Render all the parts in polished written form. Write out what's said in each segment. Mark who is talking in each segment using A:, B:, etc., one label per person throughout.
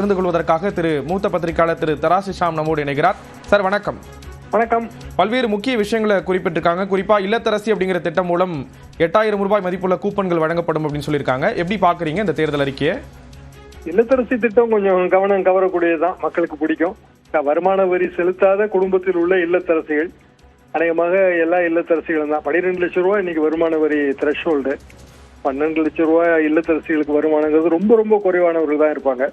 A: இருந்து கொள்வதற்காக மூத்த பத்திரிகையாளர் திரு தராசு ஷாம் நம்மோடு இணைகிறார். சார் வணக்கம்.
B: வணக்கம்.
A: பல்வேறு முக்கிய விஷயங்களை குறிப்பிட்டிருக்காங்க. குறிப்பா இல்லத்தரசி அப்படிங்கிற திட்டம் மூலம் 8000 ரூபாய் மதிப்புள்ள கூப்பன்கள் வழங்கப்படும் அப்படின்னு சொல்லியிருக்காங்க. எப்படி பாக்குறீங்க இந்த தேர்தல் அறிக்கையை?
B: இல்லத்தரசி திட்டம் கொஞ்சம் கவனம் கவரக்கூடியதுதான், மக்களுக்கு பிடிக்கும். வருமான வரி செலுத்தாத குடும்பத்தில் உள்ள இல்லத்தரசிகள், அநேகமாக எல்லா இல்லத்தரசிகளும் தான். 12 லட்சம் ரூபாய் இன்னைக்கு வருமான வரி த்ரெஷ்ஹோல்டு. 12 லட்சம் ரூபாய் இல்லத்தரசிகளுக்கு வருமானங்கிறது ரொம்ப ரொம்ப குறைவானவர்கள் தான் இருப்பாங்க.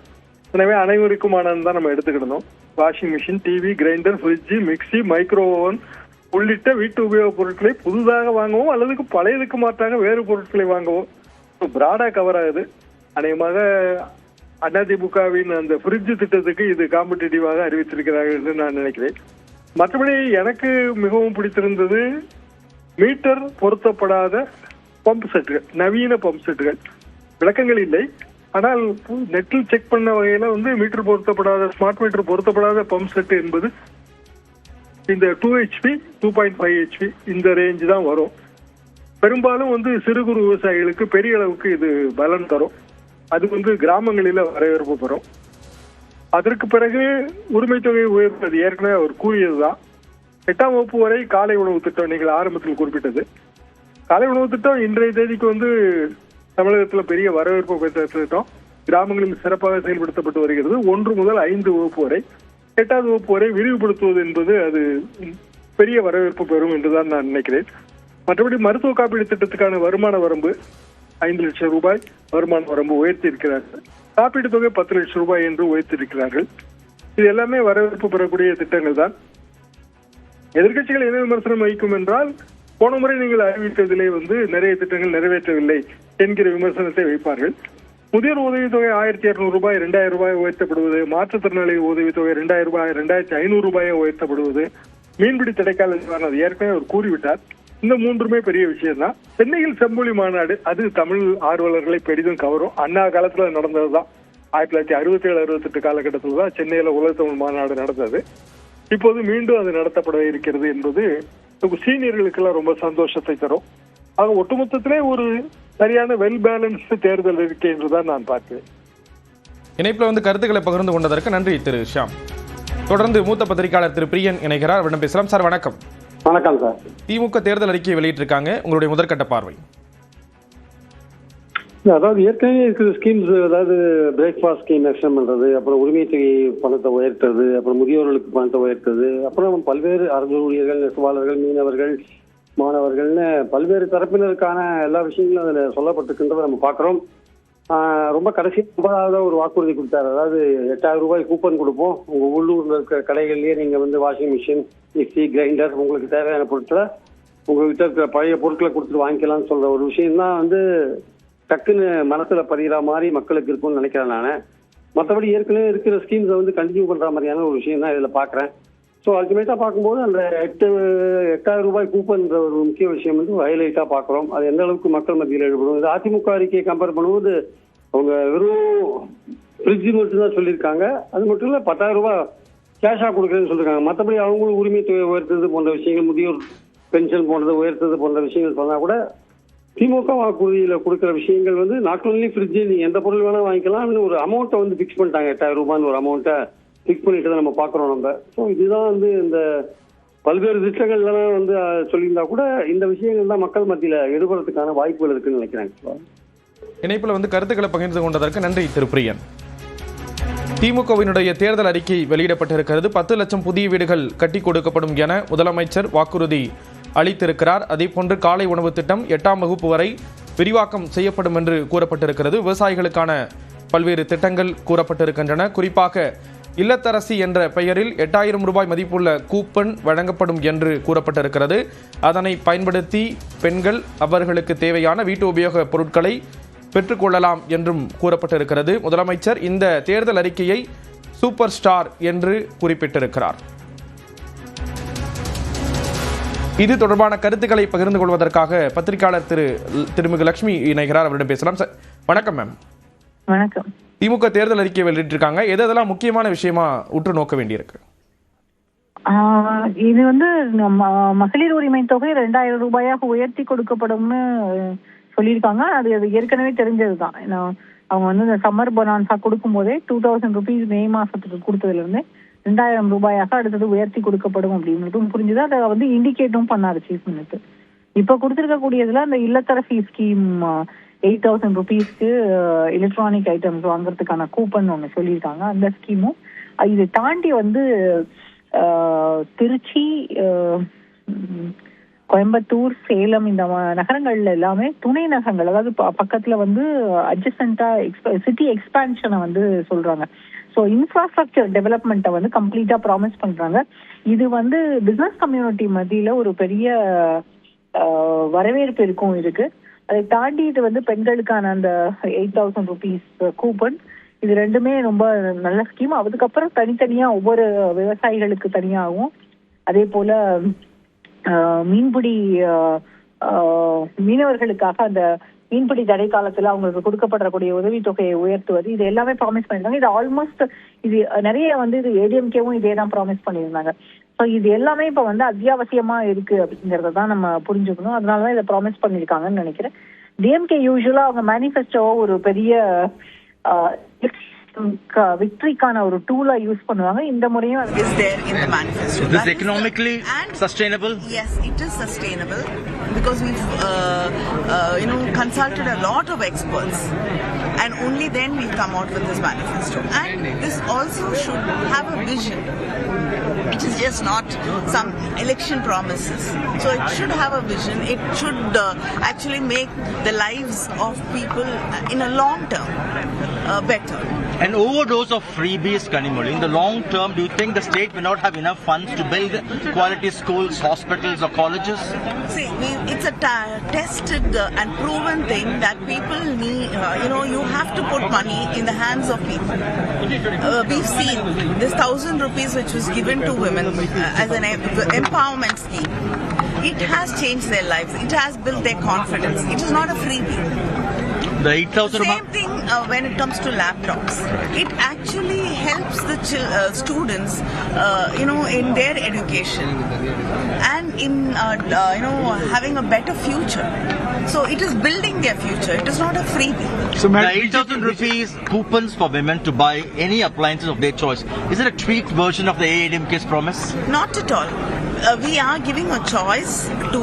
B: எனவே அனைவருக்குமானது தான் நம்ம எடுத்துக்கிடணும். Washing machine, TV, grinder, fridge, mixie, micro oven உள்ளிட்ட வீட்டு உபயோகப் பொருட்களை புதுதாக வாங்கவும் அல்லது பழையதுக்கு மாற்றாக வேறு பொருட்களை வாங்கவும் பிராடா கவர் ஆகுது. அநேகமாக அதிமுகவின் அந்த ஃப்ரிட்ஜ் திட்டத்துக்கு இது காம்படிட்டிவாக அறிவித்திருக்கிறார்கள் என்று நான் நினைக்கிறேன். மற்றபடி எனக்கு மிகவும் பிடித்திருந்தது மீட்டர் பொருத்தப்படாத பம்ப் செட்டுகள், நவீன பம்ப் செட்டுகள். விளக்கங்கள் இல்லை, ஆனால் நெட்டில் செக் பண்ண வகையில மீட்டர் பொருத்தப்படாத, ஸ்மார்ட் மீட்டர் பொருத்தப்படாத பம்ப் செட் என்பது இந்த 2 HP 2.5 HP இந்த ரேஞ்ச் தான் வரும். பெரும்பாலும் சிறு குறு விவசாயிகளுக்கு பெரிய அளவுக்கு இது பலன் தரும். அது கிராமங்களில வரவேற்பு பெறும். அதற்கு பிறகு உரிமை தொகை உயர்வது ஏற்கனவே அவர் கூறியதுதான். 8ஆம் வகுப்பு வரை காலை உணவு திட்டம் நீங்கள் ஆரம்பத்தில் குறிப்பிட்டது. காலை உணவு திட்டம் இன்றைய தேதிக்கு தமிழகத்துல பெரிய வரவேற்பு பெற்ற திட்டம். கிராமங்களில் சிறப்பாக செயல்படுத்தப்பட்டு வருகிறது. 1 முதல் 5 வகுப்பு வரை, 8ஆவது வகுப்பு வரை விரிவுபடுத்துவது என்பது அது பெரிய வரவேற்பு பெறும் என்றுதான் நான் நினைக்கிறேன். மற்றபடி மருத்துவ காப்பீடு திட்டத்துக்கான வருமான வரம்பு 5 லட்சம் ரூபாய் வருமான வரம்பு உயர்த்தி இருக்கிறார்கள். காப்பீடு தொகை 10 லட்சம் ரூபாய் என்று உயர்த்தியிருக்கிறார்கள். இது எல்லாமே வரவேற்பு பெறக்கூடிய திட்டங்கள் தான். எதிர்கட்சிகள் என்ன விமர்சனம் வைக்கும் என்றால், போன முறை நீங்கள் அறிவித்ததிலே நிறைய திட்டங்கள் நிறைவேற்றவில்லை என்கிற விமர்சனத்தை வைப்பார்கள். முதியோர் உதவித்தொகை 1200 ரூபாய் 2000 ரூபாய் உயர்த்தப்படுவது, மாற்றுத்திறனாளி உதவித்தொகை 2000 ரூபாய் 2500 ரூபாயை உயர்த்தப்படுவது, மீன்பிடி தடைக்கால நிவாரணம் ஏற்கனவே அவர் கூறிவிட்டார். இந்த மூன்றுமே பெரிய விஷயம் தான். சென்னையில் செம்மொழி மாநாடு, அது தமிழ் ஆர்வலர்களை பெரிதும் கவரும். அண்ணா காலத்துல நடந்ததுதான். 1967-68 காலகட்டத்தில் தான் சென்னையில உலக தமிழ் மாநாடு நடந்தது. இப்போது மீண்டும் அது நடத்தப்பட இருக்கிறது என்பது சீனியர்களுக்கெல்லாம் ரொம்ப சந்தோஷத்தை தரும். ஆக ஒட்டுமொத்தத்திலே ஒரு சரியான வெல் பேலன்ஸ்டு தேர்தல் இருக்கே என்றுதான் நான் பார்க்கிறேன்.
A: இணைப்புல கருத்துக்களை பகிர்ந்து கொண்டதற்கு நன்றி திரு ஷாம். தொடர்ந்து மூத்த பத்திரிகையாளர் திரு பிரியன் இணைகிறார். அவரிடம் பேசலாம். சார் வணக்கம்.
C: வணக்கம் சார்.
A: திமுக தேர்தல் அறிக்கையை வெளியிட்டிருக்காங்க, உங்களுடைய முதற்கட்ட பார்வை?
C: அதாவது ஏற்கனவே இருக்கிற ஸ்கீம்ஸ், அதாவது பிரேக்ஃபாஸ்ட் ஸ்கீம் எக்ஸ்டெண்ட் பண்றது, அப்புறம் உரிமை தொகை பணத்தை உயர்த்துறது, அப்புறம் முதியோர்களுக்கு பணத்தை உயர்த்துறது, அப்புறம் பல்வேறு அரசு ஊழியர்கள், நெசவாளர்கள், மீனவர்கள், மாணவர்கள்னு பல்வேறு தரப்பினருக்கான எல்லா விஷயங்களும் அதில் சொல்லப்பட்டிருக்கின்றதை நம்ம பார்க்குறோம். ரொம்ப கடைசி 9வது ஒரு வாக்குறுதி கொடுத்தாரு. அதாவது 8000 ரூபாய் கூப்பன் கொடுப்போம், உங்கள் உள்ளூரில் இருக்கிற கடைகள்லேயே நீங்கள் வாஷிங் மிஷின், மிக்சி, கிரைண்டர், உங்களுக்கு தேவையான பொருட்களை உங்கள்கிட்ட இருக்கிற பழைய பொருட்களை கொடுத்துட்டு வாங்கிக்கலாம்னு சொல்கிற ஒரு விஷயம்தான் டக்குன்னு மனசில் பதிகிற மாதிரி மக்களுக்கு இருக்கும்னு நினைக்கிறேன் நான். மற்றபடி ஏற்கனவே இருக்கிற ஸ்கீம்ஸை கண்டினியூ பண்ணுற மாதிரியான ஒரு விஷயம் தான் இதில் பார்க்குறேன். ஸோ அல்டிமேட்டாக பார்க்கும்போது அந்த 8000 ரூபாய் கூப்பன்ற ஒரு முக்கிய விஷயம் ஹைலைட்டாக பார்க்குறோம். அது எந்த அளவுக்கு மக்கள் மத்தியில் ஈடுபடும். இது அதிமுக அறிக்கையை கம்பேர் பண்ணும்போது அவங்க வெறும் ஃப்ரிட்ஜு மட்டும் தான் சொல்லியிருக்காங்க. அது மட்டும் இல்லை, 10,000 ரூபாய் கேஷாக கொடுக்குறேன்னு சொல்லியிருக்காங்க. மற்றபடி அவங்களும் உரிமை தொகை உயர்த்தது போன்ற விஷயங்கள், முதியோர் பென்ஷன் போன்றது உயர்த்தது போன்ற விஷயங்கள் சொன்னால் கூட திமுக வாக்குறுதியில் கொடுக்குற விஷயங்கள் நாட் ஒன்லி ஃப்ரிட்ஜு, நீங்கள் எந்த பொருள் வேணால் வாங்கிக்கலாம், ஒரு அமௌண்ட்டை ஃபிக்ஸ் பண்ணிட்டாங்க. 8000 ரூபான்னு ஒரு அமௌண்ட்டை ஃபிக்ஸ் பண்ணிட்டு தான் நம்ம பார்க்குறோம் நம்ம. ஸோ இதுதான் இந்த பல்வேறு திட்டங்கள்லாம் சொல்லியிருந்தா கூட இந்த விஷயங்கள் தான் மக்கள் மத்தியில் ஈடுபடுறதுக்கான வாய்ப்புகள் இருக்குன்னு நினைக்கிறேன்.
A: இணைப்பில் கருத்துக்களை பகிர்ந்து கொண்டதற்கு நன்றி திரு பிரியன். திமுகவினுடைய தேர்தல் அறிக்கை வெளியிடப்பட்டிருக்கிறது. 10 லட்சம் புதிய வீடுகள் கட்டி கொடுக்கப்படும் என முதலமைச்சர் வாக்குறுதி அளித்திருக்கிறார். அதேபோன்று காலை உணவு திட்டம் 8ஆம் வகுப்பு வரை விரிவாக்கம் செய்யப்படும் என்று கூறப்பட்டிருக்கிறது. விவசாயிகளுக்கான பல்வேறு திட்டங்கள் கூறப்பட்டிருக்கின்றன. குறிப்பாக இல்லத்தரசி என்ற பெயரில் 8000 ரூபாய் மதிப்புள்ள கூப்பன் வழங்கப்படும் என்று கூறப்பட்டிருக்கிறது. அதனை பயன்படுத்தி பெண்கள் அவர்களுக்கு தேவையான வீட்டு உபயோக பொருட்களை பெற்றுக்கொள்ளலாம் என்றும் கூறப்பட்டிருக்கிறது. முதலமைச்சர் இந்த தேர்தல் அறிக்கையை சூப்பர் ஸ்டார் என்று குறிப்பிட்டிருக்கிறார். இது தொடர்பான கருத்துக்களை பகிர்ந்து கொள்வதற்காக பத்திரிகையாளர் திருமிகு லட்சுமி இணைகிறார். அவரிடம் பேசலாம். வணக்கம் மேம்.
D: வணக்கம்.
A: திமுக தேர்தல் அறிக்கை வெளியிட்டிருக்காங்க, எதெல்லாம் முக்கியமான விஷயமா உற்று நோக்க வேண்டியிருக்கு?
D: இது மகளிர் உரிமை தொகை 2000 ரூபாயாக உயர்த்தி கொடுக்கப்படும்னு சொல்லியிருக்காங்க. அது ஏற்கனவே தெரிஞ்சதுதான். அவங்க வந்து இந்த சம்மர் பொனான்ஸா கொடுக்கும் போதே 2000 rupees மே மாசத்துக்கு கொடுத்ததுல இருந்து 2000 ரூபாயாக அடுத்தது உயர்த்தி கொடுக்கப்படும் அப்படின்றதும் புரிஞ்சுது. அதை வந்து இண்டிகேட்டும் பண்ணாரு சீஃப் மினிஸ்டர். இப்ப கொடுத்திருக்கக்கூடியதுல அந்த இல்லத்தரசி ஸ்கீம் 8000 rupeesக்கு எலக்ட்ரானிக் ஐட்டம்ஸ் வாங்குறதுக்கான கூப்பன் ஒண்ணு சொல்லியிருக்காங்க. அந்த ஸ்கீமும் இதை தாண்டி வந்து திருச்சி, கோயம்புத்தூர், சேலம் இந்த நகரங்கள்ல எல்லாமே துணை நகரங்கள், அதாவது பக்கத்துல வந்து அட்ஜசென்டா சிட்டி எக்ஸ்பான்ஷனை வந்து சொல்றாங்க. ஸோ இன்ஃப்ராஸ்ட்ரக்சர் டெவலப்மெண்ட்டை வந்து கம்ப்ளீட்டா ப்ராமிஸ் பண்றாங்க. இது வந்து பிசினஸ் கம்யூனிட்டி மத்தியில ஒரு பெரிய வரவேற்பு இருக்கும் இருக்கு. அதை தாண்டி இது வந்து பெண்களுக்கான அந்த 8000 rupees கூப்பன், இது ரெண்டுமே ரொம்ப நல்ல ஸ்கீம். அதுக்கப்புறம் தனித்தனியா ஒவ்வொரு விவசாயிகளுக்கு தனியாகவும், அதே போல மீன்பிடி மீனவர்களுக்காக அந்த மீன்பிடி தடை காலத்துல அவங்களுக்கு கொடுக்கப்படக்கூடிய உதவித்தொகையை உயர்த்துவது, இது எல்லாமே ப்ராமிஸ் பண்ணிருந்தாங்க. இது ஆல்மோஸ்ட் இது நிறைய வந்து இது ஏடிஎம்கேவும் இதே தான் ப்ராமிஸ் பண்ணியிருந்தாங்க. ஸோ இது எல்லாமே இப்ப வந்து அத்தியாவசியமா இருக்கு அப்படிங்கறத தான் நம்ம புரிஞ்சுக்கணும். அதனாலதான் இதை ப்ராமிஸ் பண்ணிருக்காங்கன்னு நினைக்கிறேன். டிஎம்கே யூஸ்வலா அவங்க மேனிஃபெஸ்டோவை ஒரு பெரிய விக்டரிக்கான ஒரு டூலா யூஸ் பண்ணுவாங்க. இந்த முறையும்
E: is there in the manifesto.
F: Is this economically sustainable?
E: Yes, it is sustainable because we've consulted a lot of experts and only then we come out with this manifesto. And this also should have a vision. It is just not some election promises. So it should have a vision. It should actually make the lives of people in a long term better.
F: An overdose of freebies, Kanimozhi. In the long term, do you think the state will not have enough funds to build quality schools, hospitals or colleges?
E: See, it's a tested and proven thing that people need, you have to put money in the hands of people. We've seen this 1,000 rupees which was given to women as an empowerment scheme. It has changed their lives. It has built their confidence. It is not a freebie.
F: The 8,000
E: Same thing when it comes to laptops. It actually helps the students, in their education and in, having a better future. So it is building their future. It is not a freebie.
F: So the 8,000 rupees coupons for women to buy any appliances of their choice. Is it a tweaked version of the AIADMK's promise?
E: Not at all. We are giving a choice to,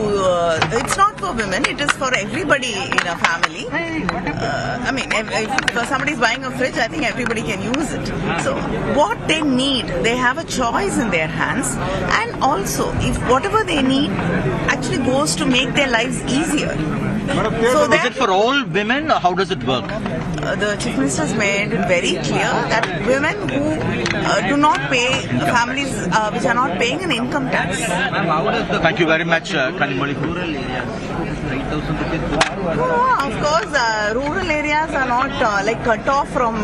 E: it's not for women, it is for everybody in a family. If somebody is buying a fridge, I think everybody can use it. So what they need, they have a choice in their hands. And also, if whatever they need actually goes to make their lives easier. So
F: is it for all women or how does it work?
E: The Chief Minister has made it very clear that women who do not pay, families which are not paying an income tax.
F: Thank you very much, Kanimozhi.
E: No, of course, rural areas are not cut off from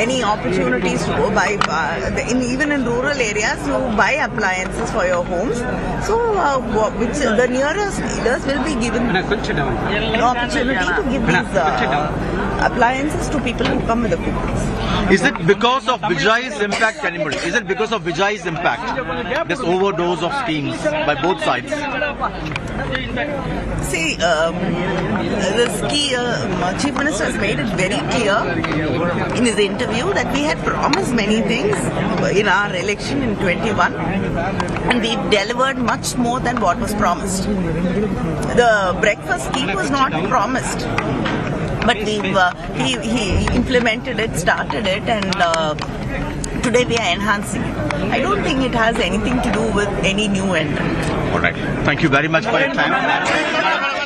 E: any opportunities to go buy. Even in rural areas, you buy appliances for your homes. So, which the nearest leaders will be given an opportunity to give these appliances to people who come with the coupons.
F: Is it because of Vijay's impact, Kanimozhi? Is it because of Vijay's impact? This overdose of schemes by both sides.
E: See, the Chief Minister has made it very clear in his interview that we had promised many things in our election in 21 and we've delivered much more than what was promised. The breakfast scheme was not promised, but he implemented it, started it, and today we are enhancing it. I don't think it has anything to do with any new entrant.
F: All right. Thank you very much for your time.